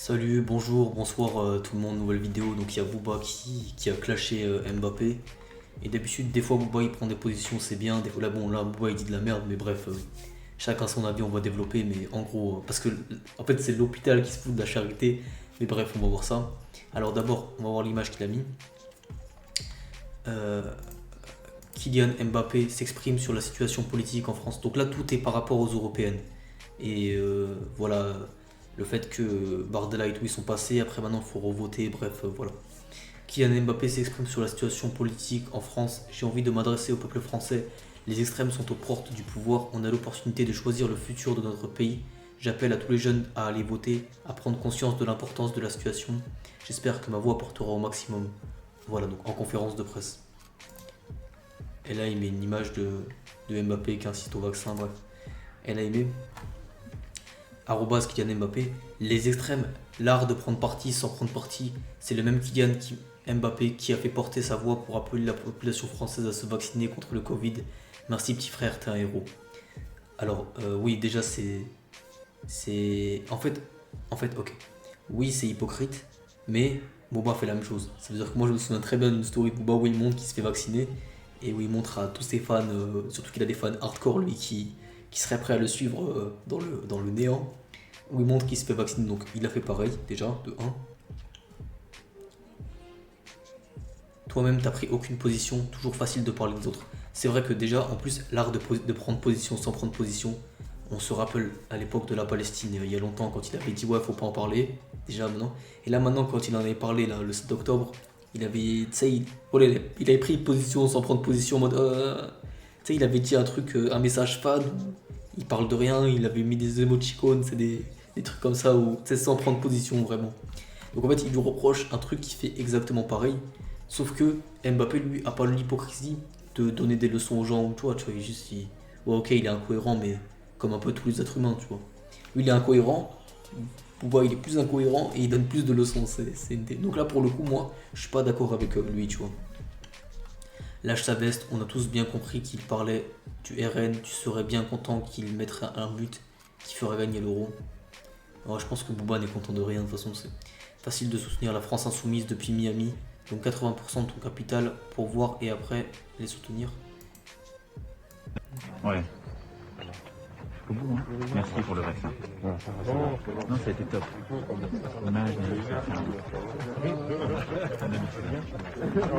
Salut, bonjour, bonsoir tout le monde, nouvelle vidéo. Donc il y a Booba qui a clashé Mbappé. Et d'habitude, des fois Booba il prend des positions, c'est bien. Des fois là, bon, là Booba il dit de la merde, mais bref, chacun son avis, on va développer. Mais en gros, parce que en fait c'est l'hôpital qui se fout de la charité. Mais bref, on va voir ça. Alors d'abord, on va voir l'image qu'il a mis. Euh, Kylian Mbappé s'exprime sur la situation politique en France. Donc là, tout est par rapport aux européennes. Et voilà, le fait que Bardella et tout ils sont passés, après maintenant il faut revoter, bref, voilà. Kylian Mbappé s'exprime sur la situation politique en France. J'ai envie de m'adresser au peuple français. Les extrêmes sont aux portes du pouvoir. On a l'opportunité de choisir le futur de notre pays. J'appelle à tous les jeunes à aller voter, à prendre conscience de l'importance de la situation. J'espère que ma voix portera au maximum. Voilà, donc en conférence de presse. Et là, il met une image de Mbappé qui incite au vaccin, bref. Elle a aimé. Arrobas Kylian Mbappé. Les extrêmes, l'art de prendre parti sans prendre parti, c'est le même Mbappé qui a fait porter sa voix pour appeler la population française à se vacciner contre le Covid. Merci petit frère, t'es un héros. Alors, oui, déjà, c'est. Ok. Oui, c'est hypocrite, mais Boba fait la même chose. Ça veut dire que moi, je me souviens très bien d'une story de Boba où il montre qu'il se fait vacciner et où il montre à tous ses fans, surtout qu'il a des fans hardcore, lui, qui seraient prêts à le suivre dans le néant, où il montre qu'il se fait vacciner. Donc, il a fait pareil, déjà, de un. Toi-même, t'as pris aucune position, toujours facile de parler des autres. C'est vrai que déjà, en plus, l'art de prendre position sans prendre position, on se rappelle à l'époque de la Palestine, il y a longtemps, quand il avait dit ouais, faut pas en parler, déjà maintenant. Et là, maintenant, quand il en avait parlé, là, le 7 octobre, il avait, tu sais, voilà, il avait pris position sans prendre position en mode. Tu sais, il avait dit un truc, un message fade, il parle de rien, il avait mis des emoticônes, c'est des trucs comme ça, où, tu sais, sans prendre position vraiment. Donc en fait, il lui reproche un truc qui fait exactement pareil, sauf que Mbappé, lui, a pas l'hypocrisie de donner des leçons aux gens, tu vois, ouais, ok, il est incohérent, mais comme un peu tous les êtres humains, tu vois. Lui, il est incohérent, Pouba, il est plus incohérent et il donne plus de leçons. Donc là, pour le coup, moi, je suis pas d'accord avec lui, tu vois. Lâche sa veste, on a tous bien compris qu'il parlait du RN, tu serais bien content qu'il mettrait un but qui ferait gagner l'euro. Alors, je pense que Bouba n'est content de rien, de toute façon, c'est facile de soutenir la France insoumise depuis Miami, donc 80% de ton capital pour voir et après les soutenir. Ouais. Au bout, hein. Merci pour le vaccin. Non, ça a été top. L'image,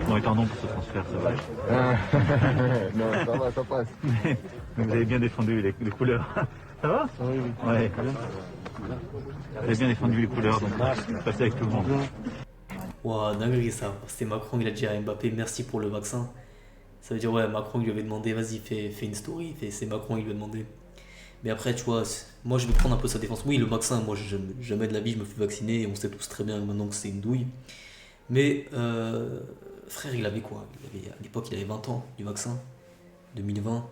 bon, et pardon pour ce transfert, c'est vrai. Non, ça va, ça passe. Mais vous avez bien défendu les couleurs. Ça va? Oui, oui. Ouais. Vous avez bien défendu les couleurs, donc passez avec tout le monde. Ouah, dinguerie ça. C'était Macron, il a dit à Mbappé merci pour le vaccin. Ça veut dire, ouais, Macron il lui avait demandé, vas-y, fais une story. C'est Macron, il lui a demandé. Mais après, tu vois, moi je vais prendre un peu sa défense. Oui, le vaccin, moi jamais de la vie je me fais vacciner et on sait tous très bien maintenant que c'est une douille. Mais frère, il avait quoi? À l'époque, il avait 20 ans du vaccin. 2020.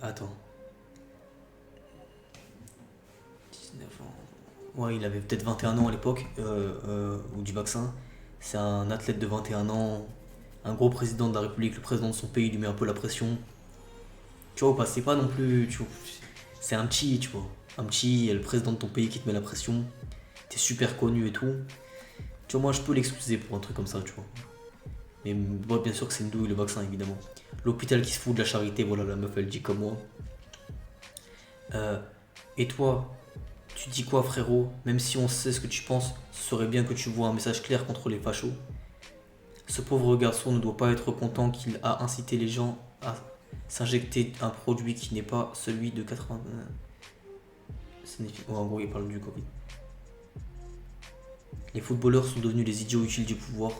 Attends. 19 ans. Ouais, il avait peut-être 21 ans à l'époque, ou du vaccin. C'est un athlète de 21 ans, un gros président de la République, le président de son pays lui met un peu la pression. Tu vois, c'est pas non plus. C'est un petit, tu vois. Un petit, le président de ton pays qui te met la pression. T'es super connu et tout. Tu vois, moi je peux l'excuser pour un truc comme ça, tu vois. Mais bon, bien sûr que c'est une douille le vaccin, évidemment. L'hôpital qui se fout de la charité, voilà, la meuf elle dit comme moi. Et toi, tu dis quoi, frérot? Même si on sait ce que tu penses, ce serait bien que tu vois un message clair contre les fachos. Ce pauvre garçon ne doit pas être content qu'il a incité les gens à s'injecter un produit qui n'est pas celui de 80. En gros, il parle du Covid. Les footballeurs sont devenus les idiots utiles du pouvoir.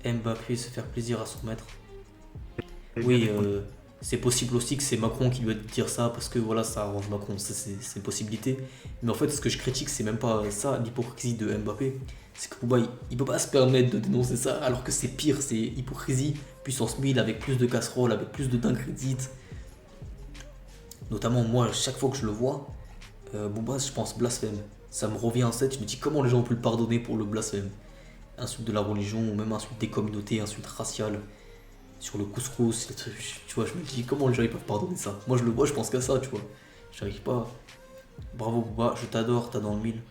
Mbappé se faire plaisir à son maître. Oui, c'est possible aussi que c'est Macron qui doit dire ça parce que voilà, ça arrange Macron, c'est une possibilité. Mais en fait, ce que je critique, c'est même pas ça, l'hypocrisie de Mbappé. C'est que Bouba, il peut pas se permettre de dénoncer ça alors que c'est pire, c'est hypocrisie, puissance 1000 avec plus de casseroles, avec plus de dingueries dites. Notamment, moi, chaque fois que je le vois, Bouba, je pense blasphème. Ça me revient en tête, je me dis comment les gens ont pu le pardonner pour le blasphème. Insulte de la religion, ou même insulte des communautés, insulte raciale. Sur le couscous, les trucs, tu vois, je me dis comment les gens ils peuvent pardonner ça. Moi je le vois, je pense qu'à ça, tu vois. J'arrive pas. Bravo Booba, je t'adore, t'as dans le mille.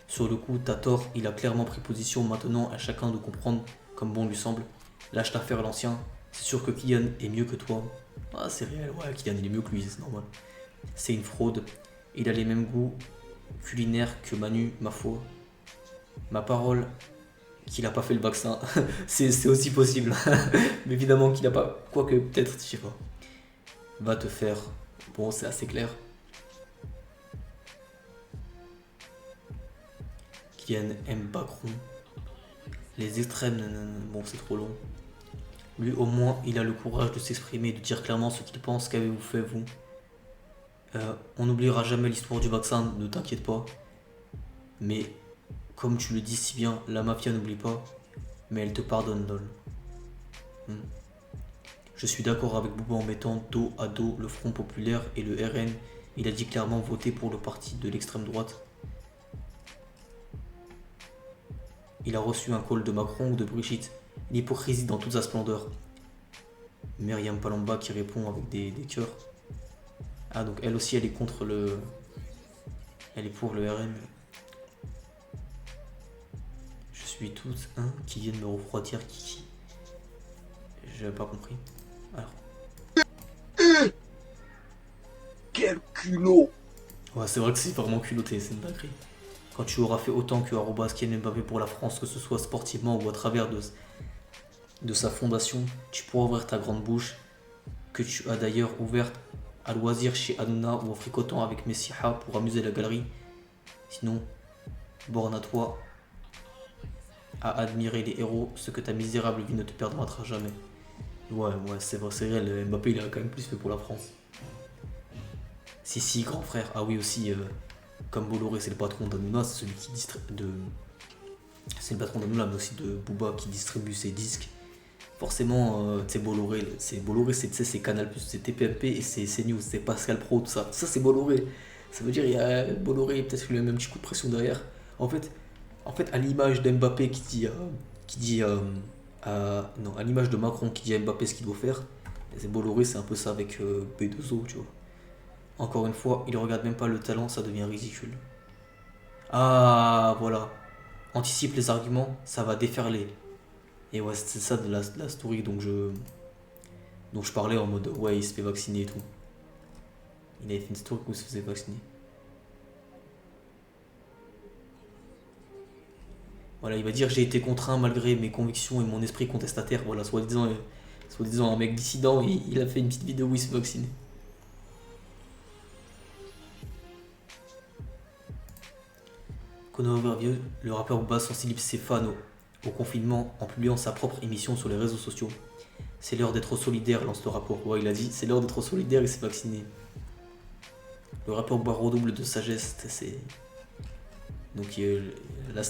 Sur le coup, t'as tort, il a clairement pris position. Maintenant, à chacun de comprendre comme bon lui semble. Lâche l'affaire l'ancien. C'est sûr que Kylian est mieux que toi. Ah, c'est réel, ouais, Kylian il est mieux que lui, c'est normal. C'est une fraude. Il a les mêmes goûts culinaires que Manu, ma foi. Ma parole, qu'il a pas fait le vaccin, c'est aussi possible. Mais évidemment qu'il a pas. Quoique, peut-être, je sais pas. Va te faire. Bon, c'est assez clair. Kylian aime Macron. Les extrêmes, bon, c'est trop long. Lui, au moins, il a le courage de s'exprimer, de dire clairement ce qu'il pense. Qu'avez-vous fait, vous? On n'oubliera jamais l'histoire du vaccin, ne t'inquiète pas. Mais, comme tu le dis si bien, la mafia n'oublie pas, mais elle te pardonne, lol. Je suis d'accord avec Bouba en mettant dos à dos le Front Populaire et le RN. Il a dit clairement voter pour le parti de l'extrême droite. Il a reçu un call de Macron ou de Brigitte. L'hypocrisie dans toute sa splendeur. Myriam Palamba qui répond avec des cœurs. Ah, donc elle aussi, elle est contre le... Elle est pour le RN. Je suis toute un qui vient de me refroidir, Kiki. J'avais pas compris. Alors. Quel culot! Ouais, c'est vrai que c'est vraiment culotté, c'est une dinguerie. Quand tu auras fait autant que Kylian Mbappé pour la France, que ce soit sportivement ou à travers de sa fondation, tu pourras ouvrir ta grande bouche, que tu as d'ailleurs ouverte à loisir chez Hanouna ou en fricotant avec Messiha pour amuser la galerie. Sinon, borne à toi à admirer les héros, ce que ta misérable vie ne te perdra jamais. Ouais, c'est vrai, c'est réel, Mbappé il a quand même plus fait pour la France. Si, grand frère, ah oui aussi, comme Bolloré c'est le patron d'Hanouna, c'est celui qui c'est le patron d'Hanouna, mais aussi de Booba qui distribue ses disques. Forcément, tu sais, Bolloré, c'est Canal+, c'est TPMP et c'est CNews, c'est Pascal Pro, tout ça. Ça, c'est Bolloré. Ça veut dire, il y a Bolloré, peut-être qu'il a même un petit coup de pression derrière. En fait à l'image d'Mbappé non, à l'image de Macron qui dit à Mbappé ce qu'il doit faire, c'est Bolloré, c'est un peu ça avec B2O, tu vois. Encore une fois, il regarde même pas le talent, ça devient ridicule. Ah, voilà. Anticipe les arguments, ça va déferler. Et ouais, c'est ça de la story dont je parlais en mode ouais, il se fait vacciner et tout. Il avait fait une story où il se faisait vacciner. Voilà, il va dire j'ai été contraint malgré mes convictions et mon esprit contestataire. Voilà, soi-disant un mec dissident, il a fait une petite vidéo où il se fait vacciner. Conor Overview, le rappeur Booba sensibilise ses fans au confinement en publiant sa propre émission sur les réseaux sociaux. C'est l'heure d'être solidaire, lance le rapport. Ouais, il a dit, c'est l'heure d'être solidaire et s'est vacciné. Le rappeur Booba redouble de sagesse, c'est... Donc là,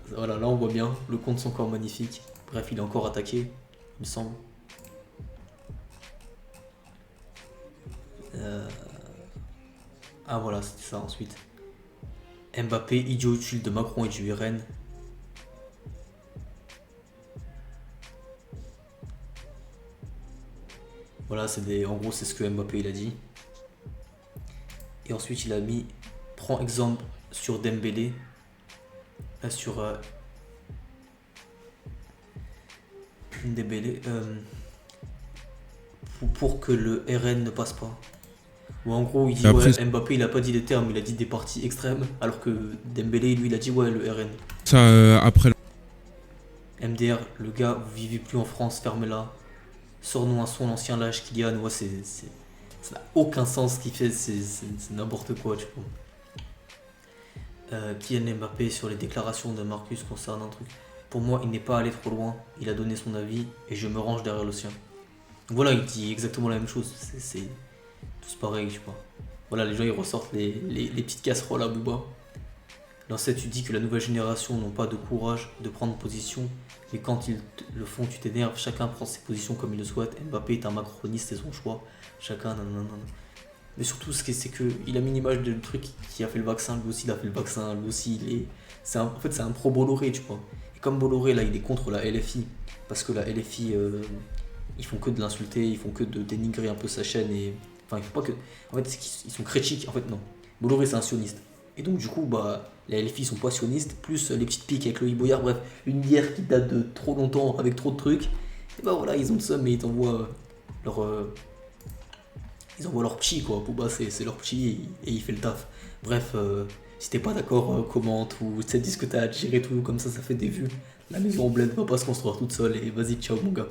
voilà, là on voit bien, le compte son corps magnifique. Bref, il est encore attaqué, il me semble. Ah voilà, c'était ça ensuite. Mbappé, idiot utile de Macron et du RN. Voilà, en gros, c'est ce que Mbappé il a dit. Et ensuite, il a mis, prends exemple sur Dembélé, Dembélé, pour que le RN ne passe pas. Ou en gros, il dit après, ouais, Mbappé il a pas dit des termes, il a dit des partis extrêmes, alors que Dembélé lui il a dit ouais, le RN. Ça, après. MDR, le gars, vous vivez plus en France, fermez-la. Sors-nous un son, l'ancien lâche Kylian, ouais, ça n'a aucun sens ce qu'il fait, c'est n'importe quoi, tu vois. Kylian Mbappé sur les déclarations de Marcus concernant un truc. Pour moi, il n'est pas allé trop loin, il a donné son avis et je me range derrière le sien. Donc voilà, il dit exactement la même chose, c'est tous pareil, tu vois. Voilà, les gens ils ressortent les petites casseroles à Booba. L'ancêtre, tu dis que la nouvelle génération n'ont pas de courage de prendre position, mais quand ils le font, tu t'énerves. Chacun prend ses positions comme il le souhaite. Mbappé est un macroniste, c'est son choix. Chacun, nanana. Mais surtout, ce c'est qu'il a mis une image de truc qui a fait le vaccin. Lui aussi, il a fait le vaccin. Lui aussi, en fait, c'est un pro Bolloré, tu vois. Et comme Bolloré, là, il est contre la LFI. Parce que la LFI, ils font que de l'insulter, ils font que de dénigrer un peu sa chaîne. Et Enfin, il faut pas que. En fait, c'est qu'ils sont critiques. En fait, non. Bolloré, c'est un sioniste. Et donc, du coup, bah, les LFI sont pas sionistes, plus les petites piques avec Loïc Boyard. Bref, une guerre qui date de trop longtemps avec trop de trucs. Et bah voilà, ils ont le seum, mais ils envoient leur. Ils envoient leur petit, quoi. Booba, c'est leur petit et il fait le taf. Bref, si t'es pas d'accord, commente ou dis ce que t'as à gérer tout, comme ça fait des vues. La maison en bled va pas se construire toute seule et vas-y, ciao mon gars.